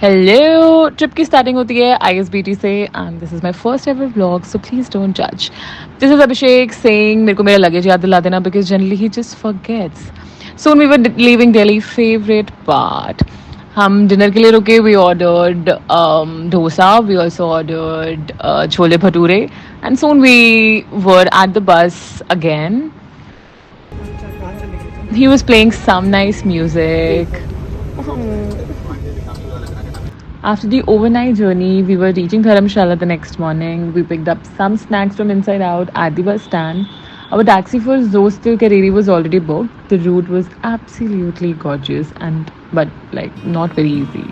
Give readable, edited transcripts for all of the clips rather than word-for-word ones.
Hello trip की starting होती है आईएसबीटी से and this is my first ever vlog so please don't जज दिस इज़ अभिषेक सेइंग मेरे को मेरा लगेज याद दिला देना because generally he just forgets soon we were leaving Delhi favourite part हम डिनर के लिए रुके we ordered dosa we also ordered chole bhature and soon we were at the bus again he was playing some nice music. After the overnight journey, we were reaching Dharamshala the next morning. We picked up some snacks from inside out at the bus stand. Our taxi for Zostil Kareri was already booked. The route was absolutely gorgeous and but like not very easy.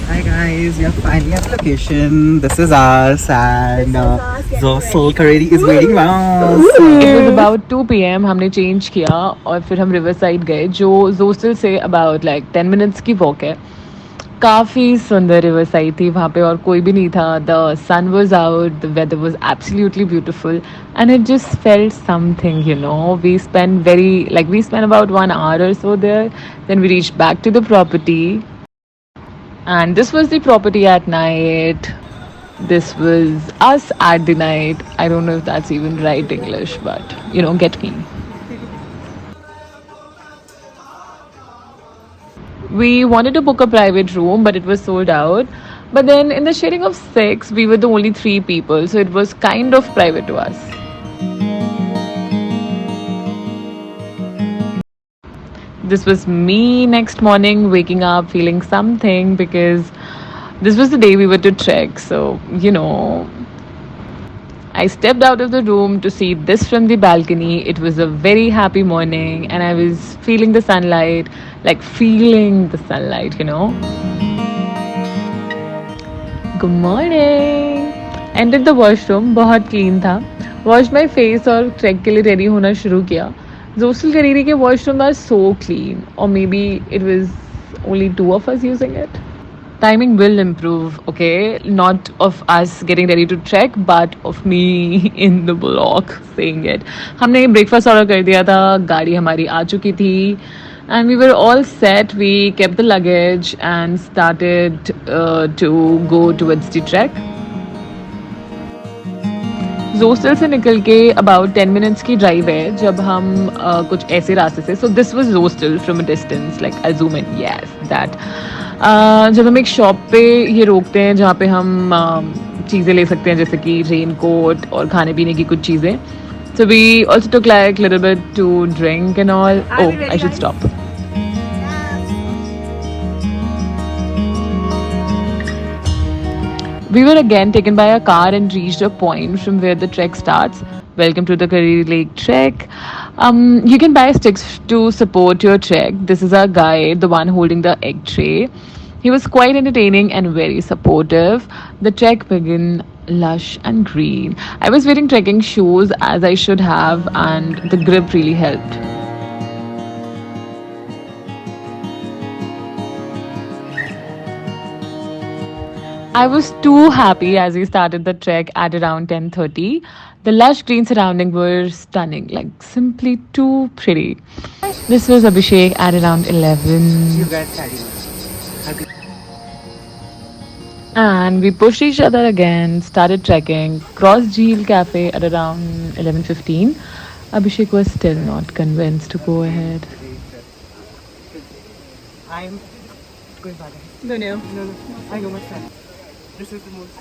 Hi guys, we are finally at the location. This is us and Zostil Kareri is waiting for us. It was about 2 p.m. हमने change किया और फिर हम river side गए जो जोस्टल say about like 10 minutes की walk है. काफ़ी सुंदर रिवर साइड थी वहाँ पे और कोई भी नहीं था. The sun was out, the weather was absolutely beautiful and it just felt something you know. We spend about 1 hour or so there. Then we reached back to the property and this was the property at night. This was us at the night. I don't know if that's even right English, but you know, get me. We wanted to book a private room, but it was sold out. But then, in the sharing of 6, we were the only 3 people, so it was kind of private to us. This was me next morning waking up feeling something because this was the day we were to trek. So, you know, I stepped out of the room to see this from the balcony. It was a very happy morning and I was feeling the sunlight, like feeling the sunlight, you know. Good morning. Entered the washroom, बहुत clean था. Washed my face और trek के लिए ready होना शुरू किया. Zostil Kareri के washroom are so clean, or maybe it was only 2 of us using it. Timing will improve, okay? Not of us getting ready to trek, but of me in the vlog saying it. हमने breakfast order कर दिया था, गाड़ी हमारी आ चुकी थी, and we were all set. We kept the luggage and started to go towards the trek. जोस्टल से निकल के अबाउट 10 मिनट्स की ड्राइव है जब हम कुछ ऐसे रास्ते से. So this was Zostel from a distance like I zoom in yes that. जब हम एक शॉप पे ये रोकते हैं जहाँ पे हम चीज़ें ले सकते हैं जैसे कि रेन कोट और खाने पीने की कुछ चीज़ें. So we also took like little bit to drink and all. Oh I should stop. We were again taken by a car and reached a point from where the trek starts. Welcome to the Kareri Lake Trek. You can buy sticks to support your trek. This is our guide, the one holding the egg tray. He was quite entertaining and very supportive. The trek began lush and green. I was wearing trekking shoes as I should have, and the grip really helped. I was too happy as we started the trek at around 10:30. The lush green surroundings were stunning, like simply too pretty. This was Abhishek at around 11. You guys carry on. And we pushed each other again, started trekking, crossed Jheel Cafe at around 11:15. Abhishek was still not convinced to go ahead. I'm going back. Don't know. No, I know my friend. This is the most.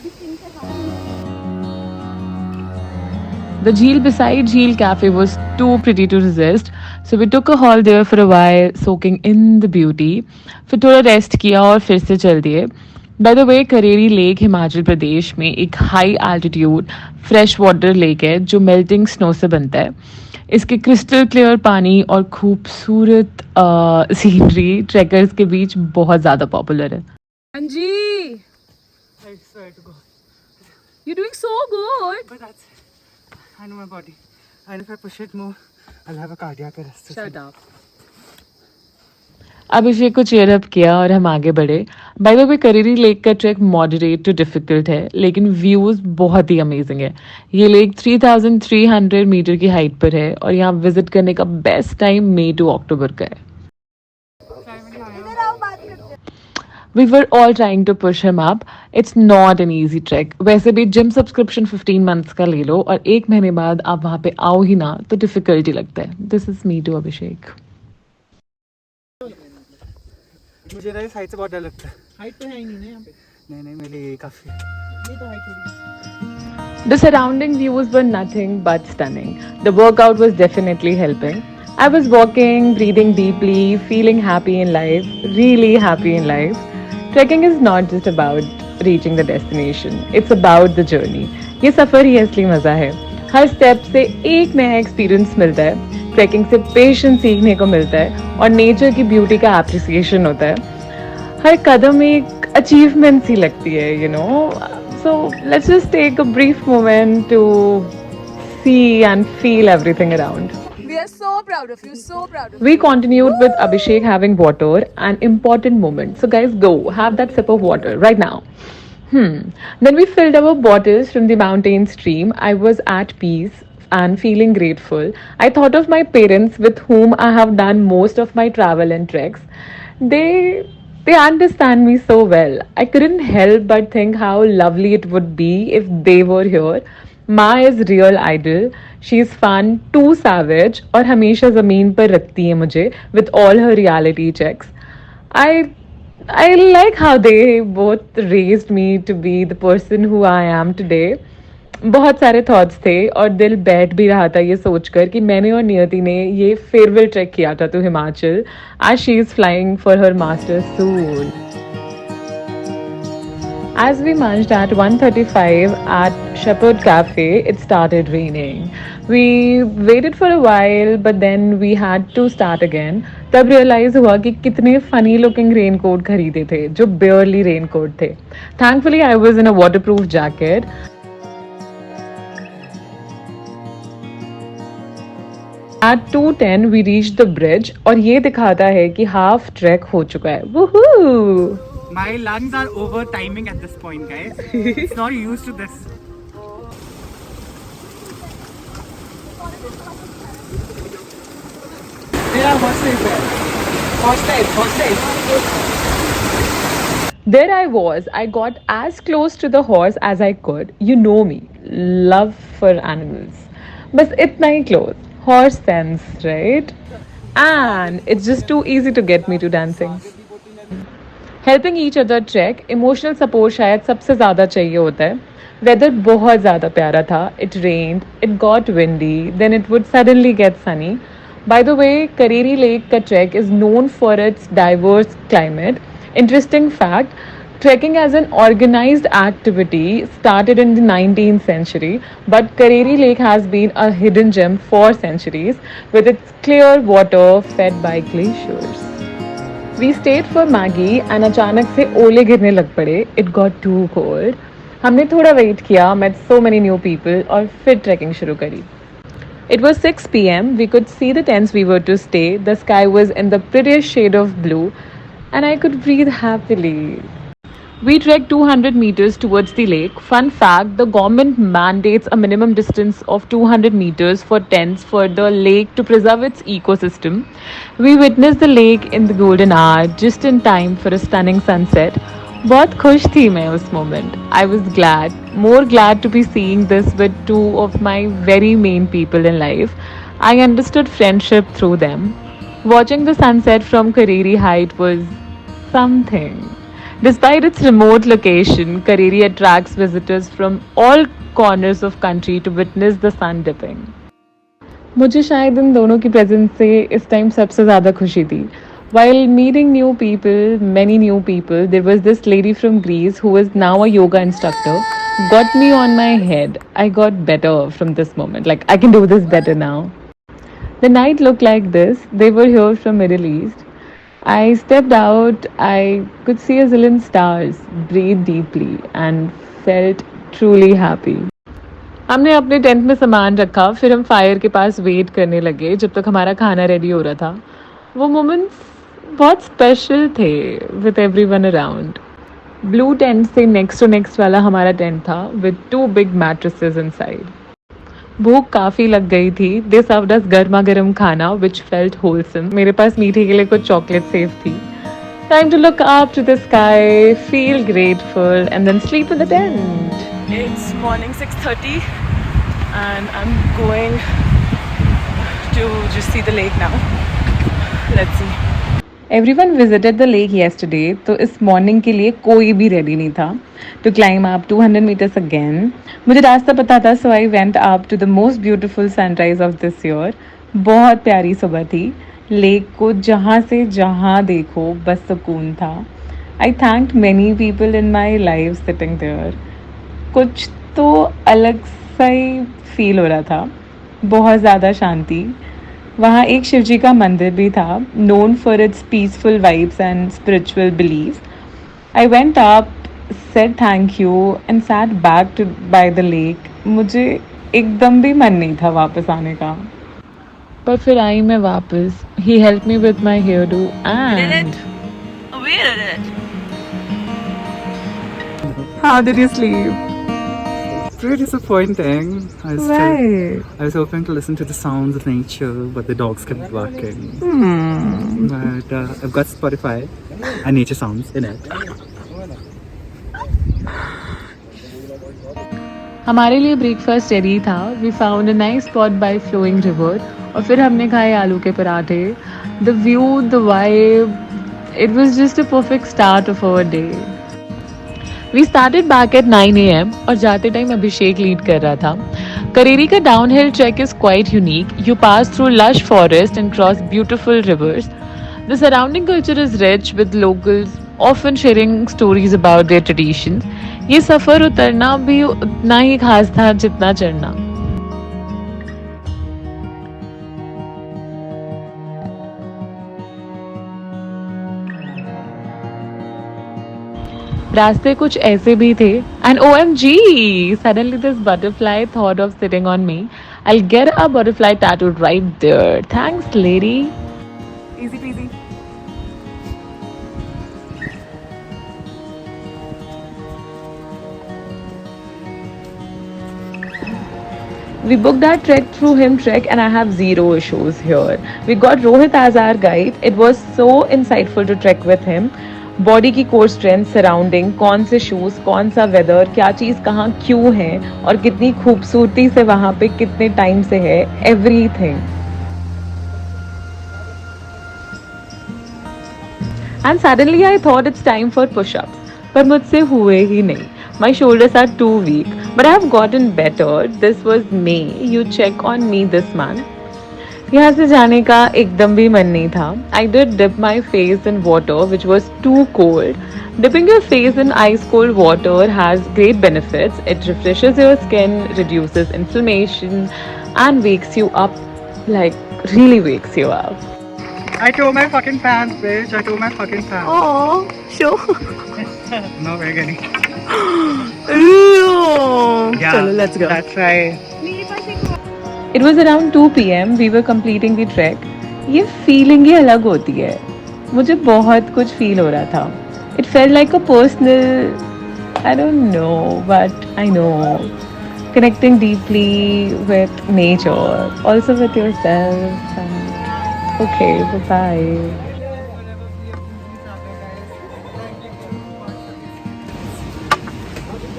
The Jheel beside Jheel Cafe was too pretty to resist, so we took a haul there for a while, soaking in the beauty. फिर थोड़ा rest किया और फिर से चल दिए. By the way Kareri lake Himachal Pradesh में एक high altitude fresh water lake है जो मेल्टिंग स्नो से बनता है. इसके क्रिस्टल क्लियर पानी और खूबसूरत सीनरी ट्रैकर्स के बीच बहुत ज़्यादा पॉपुलर है. अंजी, I swear to God. you're doing so good. But that's. I know my body. And if I push it more, I'll have a cardiac arrest. Shut up. अभिषेक को cheer up किया और हम आगे बढ़े. Bye the way Kareri lake का track moderate to difficult है लेकिन views बहुत ही अमेजिंग है. ये लेक 3300 मीटर की हाइट पर है और यहाँ विजिट करने का बेस्ट टाइम मई टू अक्टूबर का है. We were all trying to push him up. It's not an easy trek. वैसे भी जिम सब्सक्रिप्शन 15 मंथ्स का ले लो और एक महीने बाद आप वहाँ पे आओ ही ना तो डिफिकल्टी लगता है. दिस इज मी टू अभिषेक. मुझे ना इस हाइट से बहुत डर लगता है. हाइट तो है ही नहीं ना यहाँ पे. नहीं मेरे लिए काफी. ये तो हाइट थोड़ी. The surrounding views were nothing but stunning. The workout was definitely helping. I was walking, breathing deeply, feeling happy in life, really happy in life. Trekking is not just about reaching the destination, it's about the journey. ये सफ़र ही असली मज़ा है. हर step से एक नया experience मिलता है. Trekking से पेशेंस सीखने को मिलता है और नेचर की ब्यूटी का एप्रिसिएशन होता है. हर कदम एक अचीवमेंट सी लगती है, you know. So let's just take a brief moment to see and feel everything around. We are so proud of you, so proud of you. We continued with Abhishek having water, an important moment. So guys, go have that sip of water right now. Then we filled our bottles from the mountain stream. I was at peace and feeling grateful. I thought of my parents with whom I have done most of my travel and treks. They understand me so well. I couldn't help but think how lovely it would be if they were here. माँ is real idol. She is fun, too savage और हमेशा ज़मीन पर रखती है मुझे with all her reality checks. I like how they both raised me to be the person who I am today. बहुत सारे थॉट्स थे और दिल बैठ भी रहा था ये सोचकर कि मैंने और नियति ने ये फेयरवेल ट्रैक किया था to Himachal as she is flying for her masters soon. As we munched at 1:35 at Shepherd Cafe, it started raining. We waited for a while, but then we had to start again. तब realize हुआ कि कितने funny looking raincoat खरीदे थे जो barely raincoat थे. Thankfully, I was in a waterproof jacket. At 2:10 we reached the bridge और ये दिखाता है कि half trek हो चुका है. Woohoo! My lungs are over timing at this point, guys. It's not used to this. Yeah, horses there. Horses. There I was. I got as close to the horse as I could. You know me. Love for animals. बस इतना ही close. Horse sense, right? And it's just too easy to get me to dancing. Helping each other track. Emotional support शायद सबसे ज़्यादा चाहिए होता है. Weather बहुत ज़्यादा प्यारा था. It rained, it got windy, then it would suddenly get sunny. By the way, Kareri lake का track is known for its diverse climate. Interesting fact, trekking as an organized activity started in the 19th century, but Kareri Lake has been a hidden gem for centuries with its clear water fed by glaciers. We stayed for Maggie and अचानक से ओले गिरने लग पड़े. It got too cold. हमने थोड़ा wait किया, met so many new people और फिर ट्रैकिंग शुरू करी. It was 6 p.m. We could see the tents we were to stay. The sky was in the prettiest shade of blue and I could breathe happily. We trekked 200 meters towards the lake. Fun fact, the government mandates a minimum distance of 200 meters for tents for the lake to preserve its ecosystem. We witnessed the lake in the golden hour, just in time for a stunning sunset. बहुत खुश थी मैं उस moment. I was glad, more glad to be seeing this with two of my very main people in life. I understood friendship through them. Watching the sunset from Kareri Height was something. Despite its remote location, Kareri attracts visitors from all corners of country to witness the sun dipping. मुझे शायद इन दोनों की presence से इस time सबसे ज़्यादा खुशी थी. While meeting new people, many new people, there was this lady from Greece who is now a yoga instructor. Got me on my head. I got better from this moment. Like, I can do this better now. The night looked like this. They were here from Middle East. I stepped out. I could see a zillion stars, breathed deeply, and felt truly happy. हमने अपने tent में सामान रखा, फिर हम fire के पास wait करने लगे जब तक हमारा खाना रेडी हो रहा था. वो मोमेंट्स बहुत स्पेशल थे with everyone around. Blue tent से नेक्स्ट टू नेक्स्ट वाला हमारा टेंट था विद 2 बिग मैट्रेसेस इनसाइड. भूख काफ़ी लग गई थी. दे सर्व्ड अस गर्मा गर्म खाना विच फेल्ट होलसम. मेरे पास मीठे के लिए कुछ चॉकलेट सेव थी. Time to look up to the sky, feel grateful, and then sleep in the tent. It's morning 6:30 and I'm going to just see the lake now. Let's see. Everyone visited the lake yesterday, तो इस morning के लिए कोई भी ready नहीं था to climb up 200 meters again. मुझे रास्ता पता था, so I went up to the most beautiful sunrise of this year. बहुत प्यारी सुबह थी. लेक को जहाँ से जहाँ देखो बस सुकून था. I thanked many people in my life sitting there. कुछ तो अलग सा ही फील हो रहा था. बहुत ज़्यादा शांति. वहाँ एक शिवजी का मंदिर भी था, known for its peaceful vibes and spiritual believes. I went up, said thank you and sat back to by the lake. मुझे एकदम भी मन नहीं था वापस आने का, पर फिर आई मैं वापस. He help me with my hair do and We did it. How did you sleep? Pretty disappointing. Right. I was hoping to listen to the sounds of nature, but the dogs kept barking. But I've got Spotify and nature sounds in it. हमारे लिए breakfast ready था. We found a nice spot by flowing river और फिर हमने खाए आलू के पराठे. The view, the vibe, it was just a perfect start of our day. We started back at 9 AM और जाते टाइम अभिषेक लीड कर रहा था. करेरी का downhill track is quite unique. You pass through lush forest and cross beautiful reverse. The surrounding culture is rich with locals often sharing stories about their traditions. ये सफ़र उतरना भी उतना ही खास था जितना चढ़ना. रास्ते कुछ ऐसे भी थे. And OMG, suddenly this butterfly thought of sitting on me. I'll get a butterfly tattooed right there. Thanks, lady. Easy peasy. We booked our trek through Him Trek and I have zero issues here. We got Rohit as our guide. It was so insightful to trek with him. Body की core strength, surrounding, कौन से shoes, कौन सा weather, क्या चीज़ कहाँ क्यों है और कितनी खूबसूरती से वहाँ पे कितने टाइम से है, everything. And suddenly I thought it's time for pushups, पर मुझसे हुए ही नहीं. My shoulders are too weak, but I have gotten better. This was me. You check on me this month. यहाँ से जाने का एकदम भी मन नहीं था. I did dip my face in water which was too cold. Dipping your face in ice cold water has great benefits. It refreshes your skin, reduces inflammation, and wakes you up, like really wakes you up. I tore my fucking pants, bitch. I tore my fucking pants. Oh, sure. No, we're getting. Yeah. Chalo, let's go. That's right. It was around 2 PM. We were completing the trek. ये feeling ही अलग होती है. मुझे बहुत कुछ feel हो रहा था. It felt like a personal, I don't know, but I know, connecting deeply with nature, also with yourself. And okay, bye-bye.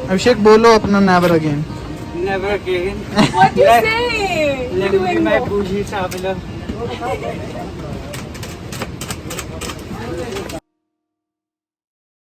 Abhishek, bolo apna never again. What you say? Let me be my bougie traveler.